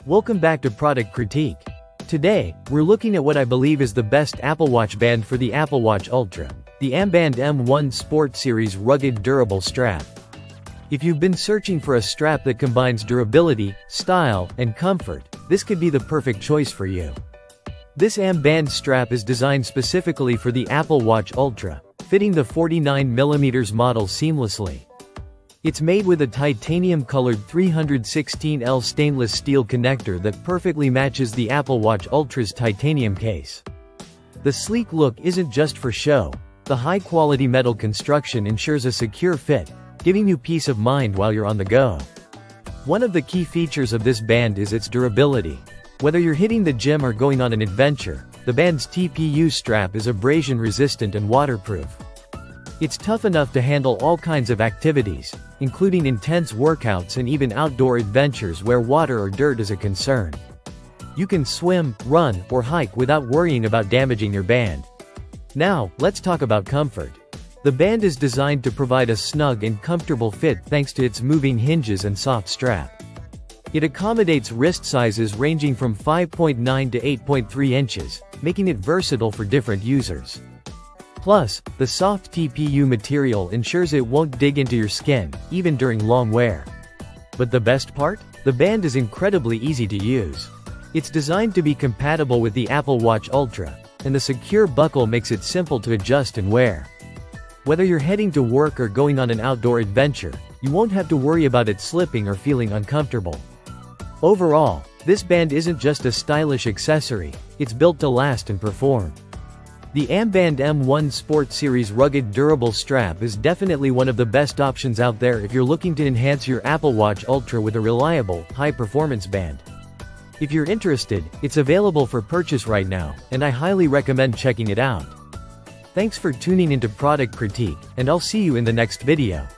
Welcome back to Product Critique. Today, we're looking at what I believe is the best Apple Watch band for the Apple Watch Ultra, the amBand M1 Sport Series rugged durable strap. If you've been searching for a strap that combines durability, style, and comfort, this could be the perfect choice for you. This amBand strap is designed specifically for the Apple Watch Ultra, fitting the 49mm model seamlessly. It's made with a titanium-colored 316L stainless steel connector that perfectly matches the Apple Watch Ultra's titanium case. The sleek look isn't just for show. The high-quality metal construction ensures a secure fit, giving you peace of mind while you're on the go. One of the key features of this band is its durability. Whether you're hitting the gym or going on an adventure, the band's TPU strap is abrasion-resistant and waterproof. It's tough enough to handle all kinds of activities, including intense workouts and even outdoor adventures where water or dirt is a concern. You can swim, run, or hike without worrying about damaging your band. Now, let's talk about comfort. The band is designed to provide a snug and comfortable fit thanks to its moving hinges and soft strap. It accommodates wrist sizes ranging from 5.9 to 8.3 inches, making it versatile for different users. Plus, the soft TPU material ensures it won't dig into your skin, even during long wear. But the best part? The band is incredibly easy to use. It's designed to be compatible with the Apple Watch Ultra, and the secure buckle makes it simple to adjust and wear. Whether you're heading to work or going on an outdoor adventure, you won't have to worry about it slipping or feeling uncomfortable. Overall, this band isn't just a stylish accessory, it's built to last and perform. The amBand M1 Sport Series rugged durable strap is definitely one of the best options out there if you're looking to enhance your Apple Watch Ultra with a reliable, high-performance band. If you're interested, it's available for purchase right now, and I highly recommend checking it out. Thanks for tuning into Product Critique, and I'll see you in the next video.